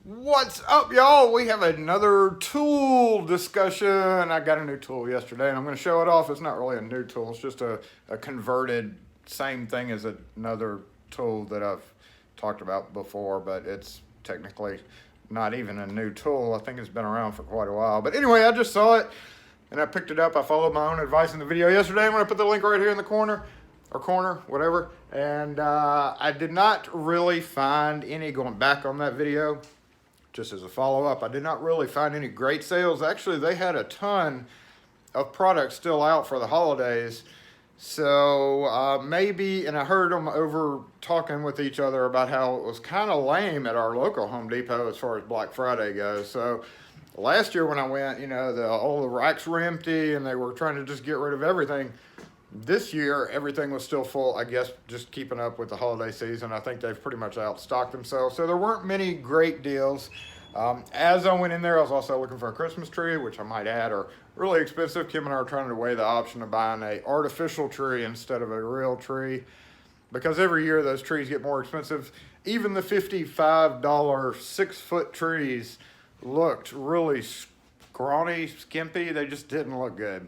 What's up, y'all? We have another tool discussion. I got a new tool yesterday and I'm going to show it off. It's not really a new tool, it's just a converted same thing as another tool that I've talked about before, but it's technically not even a new tool. I think it's been around for quite a while. But anyway, I just saw it and I picked it up. I followed my own advice in the video yesterday. I'm going to put the link right here in the corner. Or corner, whatever. And I did not really find any, going back on that video, just as a follow-up, I did not really find any great sales. Actually, they had a ton of products still out for the holidays. So maybe, and I heard them over talking with each other about how it was kind of lame at our local Home Depot as far as Black Friday goes. So last year when I went, you know, all the racks were empty and they were trying to just get rid of everything. This year, everything was still full, I guess, just keeping up with the holiday season. I think they've pretty much outstocked themselves. So there weren't many great deals. As I went in there, I was also looking for a Christmas tree, which I might add are really expensive. Kim and I are trying to weigh the option of buying an artificial tree instead of a real tree, because every year those trees get more expensive. Even the $55 6-foot trees looked really scrawny, skimpy. They just didn't look good.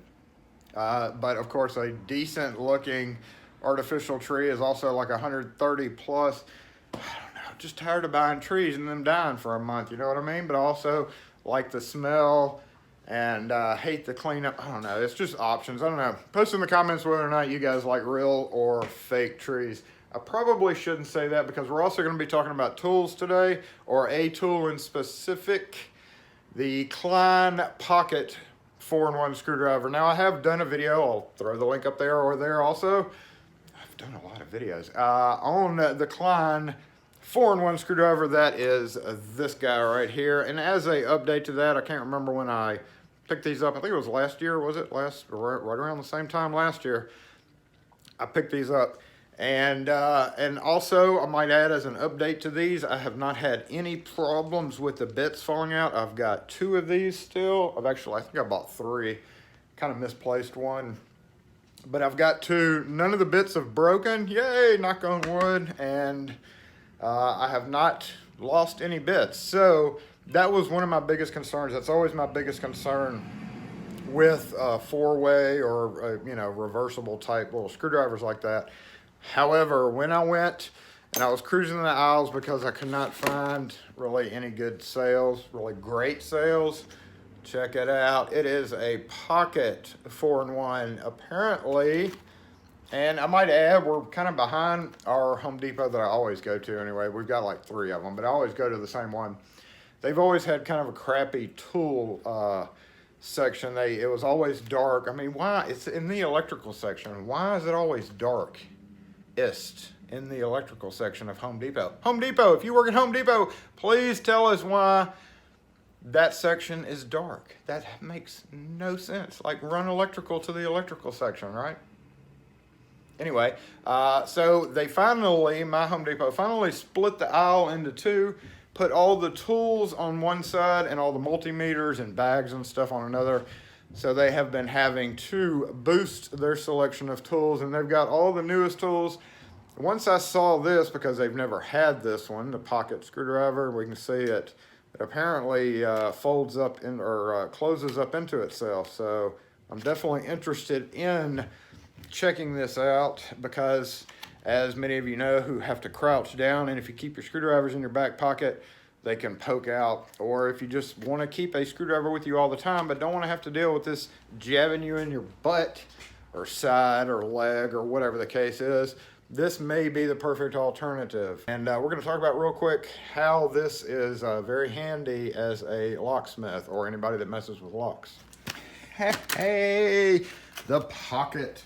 But of course, a decent looking artificial tree is also like 130 plus. I don't know, just tired of buying trees and them dying for a month, you know what I mean? But I also like the smell and hate the cleanup. I don't know, it's just options. I don't know. Post in the comments whether or not you guys like real or fake trees. I probably shouldn't say that because we're also going to be talking about tools today, or a tool in specific, the Klein Pocket 4-in-1 screwdriver. Now I have done a video, I'll throw the link up there or there also. I've done a lot of videos on the Klein 4-in-1 screwdriver. That is this guy right here. And as a update to that, I can't remember when I picked these up. I think it was last year, was it? Right around the same time last year, I picked these up. And also, I might add as an update to these, I have not had any problems with the bits falling out. I've got 2 of these still. I think I bought 3. Kind of misplaced one. But I've got 2. None of the bits have broken. Yay, knock on wood. And I have not lost any bits. So that was one of my biggest concerns. That's always my biggest concern with 4-way or, reversible type little screwdrivers like that. However, when I went and I was cruising the aisles because I could not find really any good sales, really great sales, check it out. It is a Pocket 4-in-1 apparently. And I might add, we're kind of behind our Home Depot that I always go to anyway. We've got like 3 of them, but I always go to the same one. They've always had kind of a crappy tool section. It was always dark. I mean, why? It's in the electrical section. Why is it always dark? In the electrical section of Home Depot. Home Depot, if you work at Home Depot, please tell us why that section is dark. That makes no sense. Like, run electrical to the electrical section, right? Anyway, so they finally, my Home Depot finally split the aisle into 2, put all the tools on one side and all the multimeters and bags and stuff on another. So they have been having to boost their selection of tools, and they've got all the newest tools. Once I saw this, because they've never had this one, the pocket screwdriver, we can see it apparently folds up in, or closes up into itself. So I'm definitely interested in checking this out because, as many of you know who have to crouch down, and if you keep your screwdrivers in your back pocket, they can poke out. Or if you just want to keep a screwdriver with you all the time but don't want to have to deal with this jabbing you in your butt or side or leg or whatever the case is, this may be the perfect alternative. And we're going to talk about real quick how this is very handy as a locksmith or anybody that messes with locks. Hey, the Pocket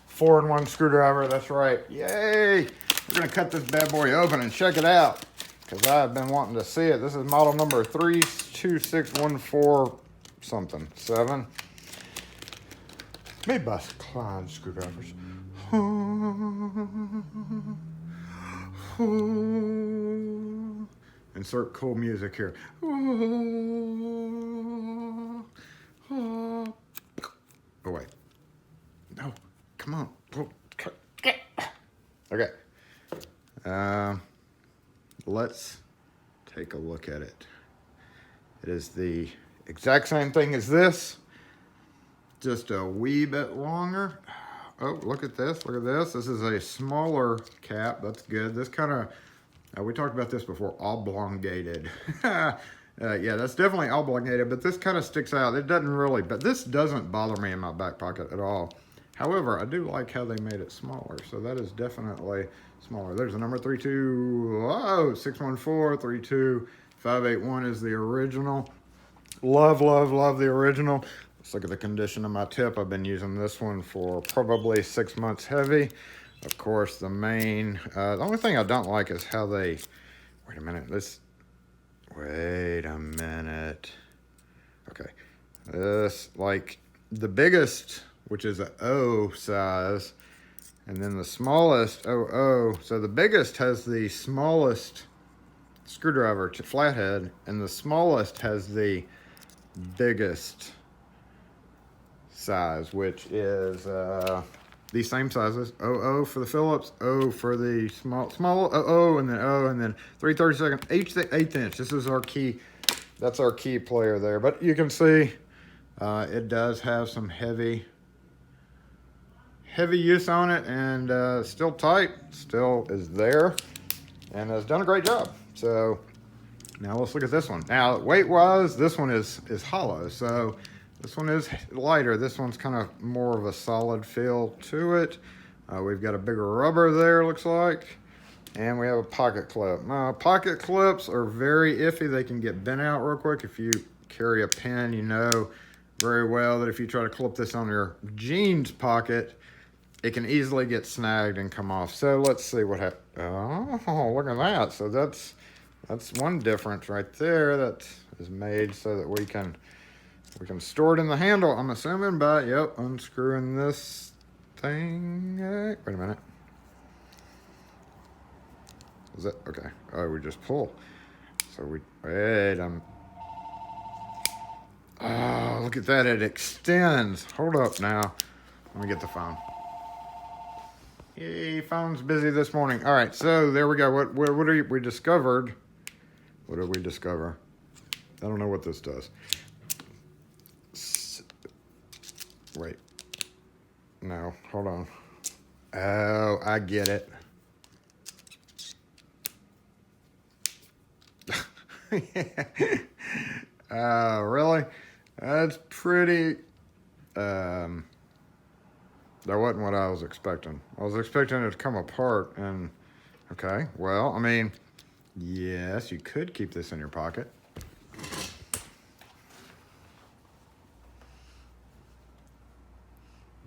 4-in-1 screwdriver, that's right. Yay! We're going to cut this bad boy open and check it out, because I've been wanting to see it. This is model number 32614 something 7. Made by Klein screwdrivers. Insert cool music here. Oh wait. No, come on. Okay. Let's take a look at it. It is the exact same thing as this, just a wee bit longer. Oh, look at this, look at this. This is a smaller cap, that's good. This kind of, we talked about this before, oblongated. Yeah, that's definitely oblongated, but this kind of sticks out. It doesn't really, but this doesn't bother me in my back pocket at all. However, I do like how they made it smaller, so that is definitely smaller. There's the number 32581 is the original. Love, love, love the original. Let's look at the condition of my tip. I've been using this one for probably 6 months heavy. Of course, the main, the only thing I don't like is how they, wait a minute. Okay, this, like the biggest, which is an O size, and then the smallest, OO. So the biggest has the smallest screwdriver to flathead, and the smallest has the biggest size, which is these same sizes. OO for the Phillips, O for the small OO, and then O, and then 3/32 each 1/8 inch. This is our key. That's our key player there. But you can see it does have some heavy use on it, and still tight, still is there, and has done a great job. So now let's look at this one. Now weight wise, this one is hollow, so this one is lighter. This one's kind of more of a solid feel to it. We've got a bigger rubber there, looks like, and we have a pocket clip. Now pocket clips are very iffy. They can get bent out real quick. If you carry a pen, you know very well that if you try to clip this on your jeans pocket, it can easily get snagged and come off. So let's see what happens. Oh, look at that. So that's one difference right there that is made so that we can store it in the handle, I'm assuming, by, yep, unscrewing this thing. Wait a minute. Is that, okay. Oh, we just pull. So wait, oh, look at that, it extends. Hold up now. Let me get the phone. Yay, phone's busy this morning. All right, so there we go. What we discovered? What did we discover? I don't know what this does. Wait. No, hold on. Oh, I get it. Really? That's pretty, that wasn't what I was expecting. I was expecting it to come apart, and okay, well, I mean, yes, you could keep this in your pocket.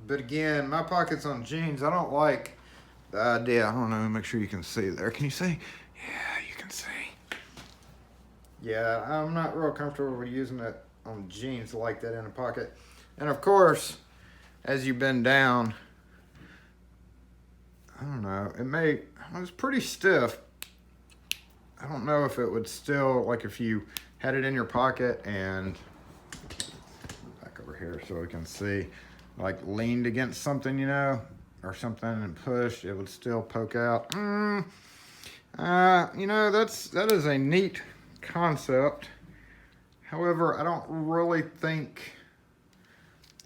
But again, my pocket's on jeans. I don't like the idea. I don't know, make sure you can see there. Can you see? Yeah, you can see. Yeah, I'm not real comfortable with using it on jeans like that in a pocket. And of course, as you bend down, I don't know, it's pretty stiff. I don't know if it would still, like if you had it in your pocket and, back over here so we can see, like leaned against something, you know, or something and pushed, it would still poke out. You know, that is a neat concept. However, I don't really think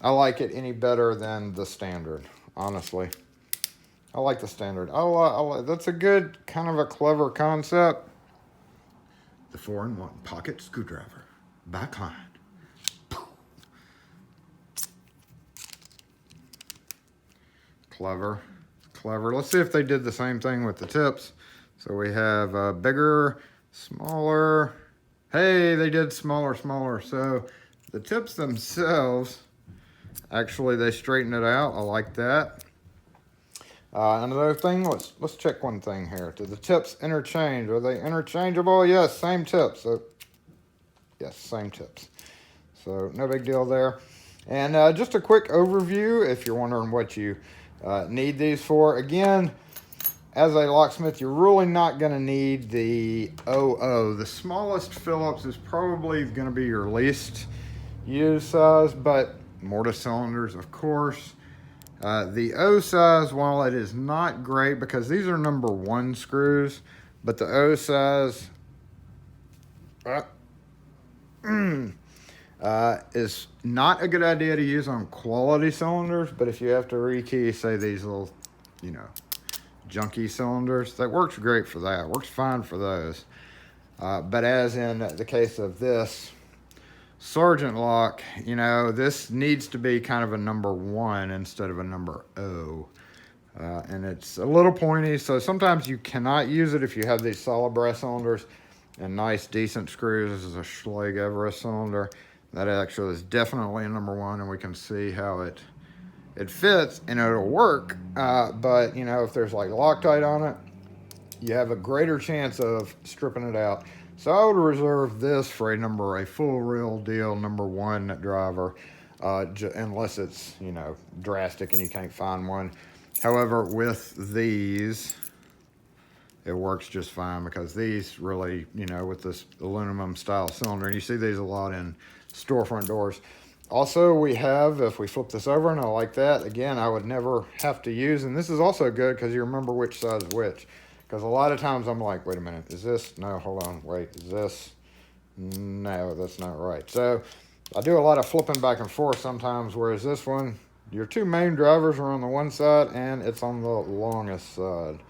I like it any better than the standard, honestly. I like the standard. That's a good, kind of a clever concept. The 4-in-1 pocket screwdriver by Klein. Clever. Let's see if they did the same thing with the tips. So we have bigger, smaller. Hey, they did smaller. So the tips themselves, actually they straighten it out. I like that. Another thing, let's check one thing here. Do the tips interchange? Are they interchangeable? Yes, same tips. So, yes, same tips. So no big deal there. And just a quick overview if you're wondering what you need these for. Again, as a locksmith, you're really not going to need the OO. The smallest Phillips is probably going to be your least used size, but mortise cylinders, of course. The O size, while it is not great because these are number 1 screws, but the O size Is not a good idea to use on quality cylinders, but if you have to rekey, say these little, you know, junky cylinders, that works great for that. Works fine for those. But as in the case of this Sergeant lock, you know, this needs to be kind of a number 1 instead of a number O. And it's a little pointy, so sometimes you cannot use it if you have these solid brass cylinders and nice, decent screws. This is a Schlage Everest cylinder. That actually is definitely a number 1, and we can see how it fits, and it'll work. But, you know, if there's like Loctite on it, you have a greater chance of stripping it out. So I would reserve this for a full real deal number 1 driver, unless it's, you know, drastic and you can't find one. However, with these, it works just fine because these really, you know, with this aluminum style cylinder, and you see these a lot in storefront doors. Also, we have, if we flip this over, and I like that, again, I would never have to use, and this is also good because you remember which side is which. Because a lot of times I'm like, wait a minute, is this? No, hold on, wait, is this? No, that's not right. So I do a lot of flipping back and forth sometimes, whereas this one, your 2 main drivers are on the one side, and it's on the longest side.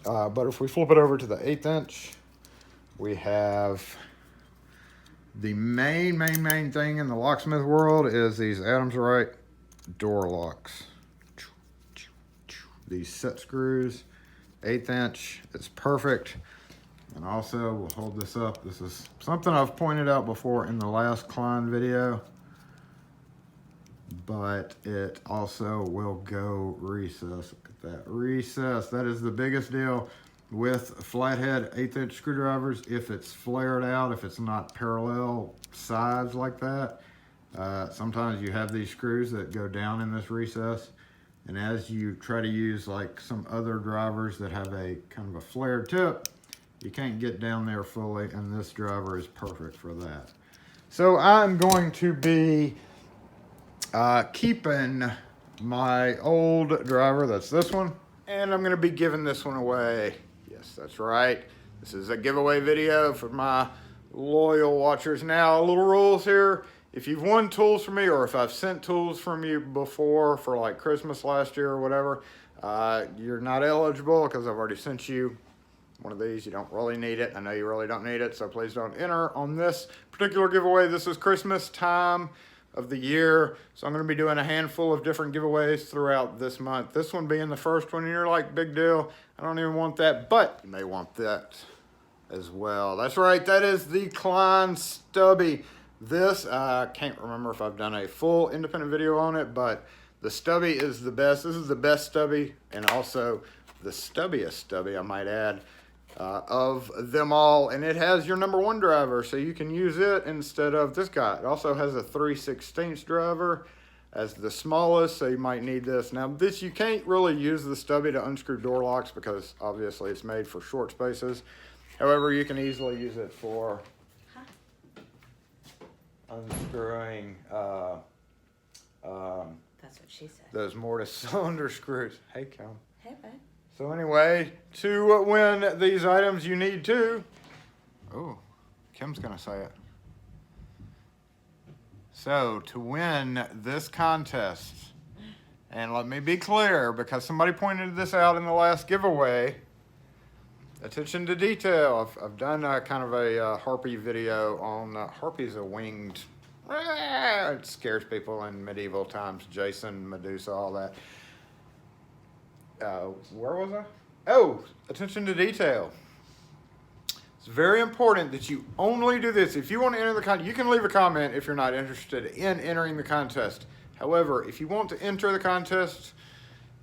But if we flip it over to the 1/8 inch, we have the main thing in the locksmith world is these Adams Wright door locks. These set screws, 1/8 inch, it's perfect. And also, we'll hold this up. This is something I've pointed out before in the last Klein video, but it also will go recess. Look at that, recess. That is the biggest deal with flathead 1/8 inch screwdrivers. If it's flared out, if it's not parallel sides like that, sometimes you have these screws that go down in this recess, and as you try to use like some other drivers that have a kind of a flared tip, you can't get down there fully, and this driver is perfect for that. So I'm going to be keeping my old driver, that's this one, and I'm going to be giving this one away. Yes, that's right. This is a giveaway video for my loyal watchers. Now, little rules here. If you've won tools from me, or if I've sent tools from you before for like Christmas last year or whatever, you're not eligible because I've already sent you one of these. You don't really need it. I know you really don't need it, so please don't enter on this particular giveaway. This is Christmas time of the year, so I'm going to be doing a handful of different giveaways throughout this month. This one being the first one, and you're like, big deal, I don't even want that, but you may want that as well. That's right, that is the Klein Stubby. This, I can't remember if I've done a full independent video on it, but the Stubby is the best. This is the best Stubby, and also the stubbiest Stubby, I might add, of them all, and it has your number 1 driver, so you can use it instead of this guy. It also has a 3/16 driver as the smallest, so you might need this. Now this, you can't really use the Stubby to unscrew door locks because obviously it's made for short spaces. However, you can easily use it for unscrewing that's what she said. those mortise cylinder screws. Hey, Kim. Hey, bud. So anyway, to win these items, you need to... Oh, Kim's going to say it. So, to win this contest, and let me be clear, because somebody pointed this out in the last giveaway, attention to detail. I've done a kind of a harpy video on... harpy's a winged... it scares people in medieval times. Jason, Medusa, all that. Where was I? Oh, attention to detail. It's very important that you only do this. If you want to enter the contest, you can leave a comment if you're not interested in entering the contest. However, if you want to enter the contest,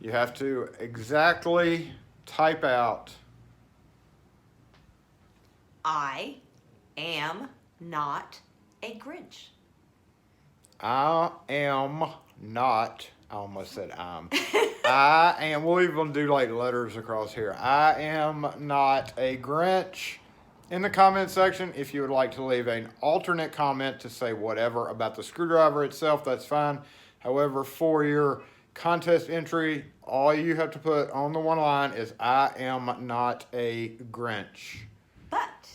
you have to exactly type out, I am not a Grinch. I am not... I almost said I am, we'll even do like letters across here. I am not a Grinch. In the comment section, if you would like to leave an alternate comment to say whatever about the screwdriver itself, that's fine. However, for your contest entry, all you have to put on the one line is I am not a Grinch. But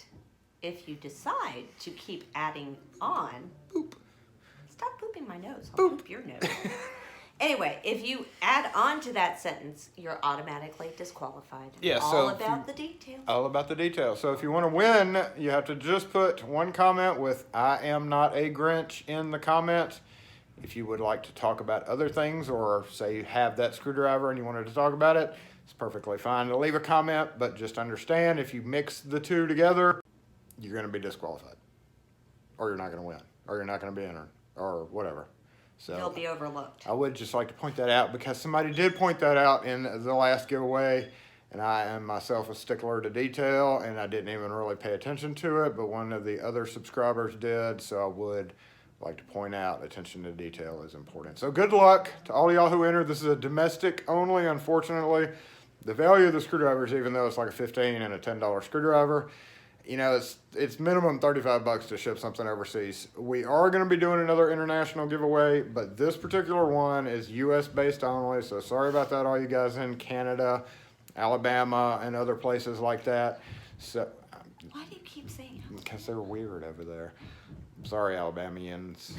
if you decide to keep adding on, stop pooping my nose. I'll poop your nose. Anyway, if you add on to that sentence, you're automatically disqualified. Yeah, all about the details. All about the details. So if you want to win, you have to just put one comment with "I am not a Grinch" in the comment. If you would like to talk about other things, or say you have that screwdriver and you wanted to talk about it, it's perfectly fine to leave a comment, but just understand if you mix the two together, you're going to be disqualified. Or you're not going to win. Or you're not going to be entered. Or whatever. So You'll be overlooked. I would just like to point that out because somebody did point that out in the last giveaway, and I am myself a stickler to detail, and I didn't even really pay attention to it, but one of the other subscribers did, so I would like to point out attention to detail is important. So good luck to all y'all who entered. This is a domestic only, unfortunately. The value of the screwdrivers, even though it's like a $15 and a $10 screwdriver, you know, it's minimum $35 to ship something overseas. We are going to be doing another international giveaway, but this particular one is US based only. So sorry about that, all you guys in Canada, Alabama, and other places like that. So why do you keep saying that? because they're weird over there. Sorry, Alabamians.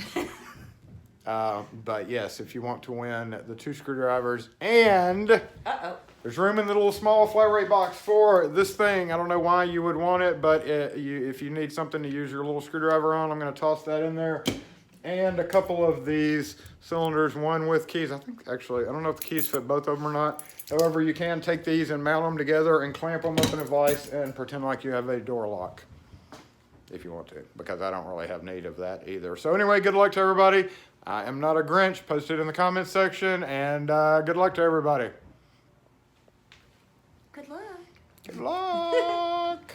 But yes, if you want to win the 2 screwdrivers, and there's room in the little small flat rate box for this thing. I don't know why you would want it, but if you need something to use your little screwdriver on, I'm going to toss that in there. And a couple of these cylinders, one with keys. I think actually, I don't know if the keys fit both of them or not. However, you can take these and mount them together and clamp them up in a vise and pretend like you have a door lock. If you want to, because I don't really have need of that either. So anyway, good luck to everybody. I am not a Grinch. Post it in the comments section, and good luck to everybody. Good luck. Good luck.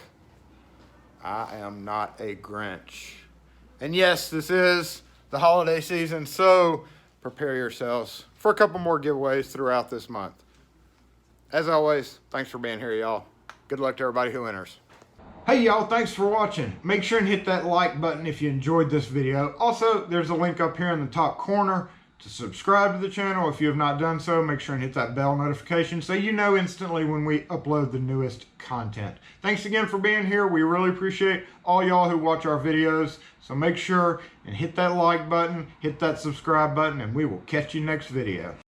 I am not a Grinch. And yes, this is the holiday season, so prepare yourselves for a couple more giveaways throughout this month. As always, thanks for being here, y'all. Good luck to everybody who enters. Hey y'all, thanks for watching. Make sure and hit that like button if you enjoyed this video. Also, there's a link up here in the top corner to subscribe to the channel. If you have not done so, make sure and hit that bell notification so you know instantly when we upload the newest content. Thanks again for being here. We really appreciate all y'all who watch our videos. So make sure and hit that like button, hit that subscribe button, and we will catch you next video.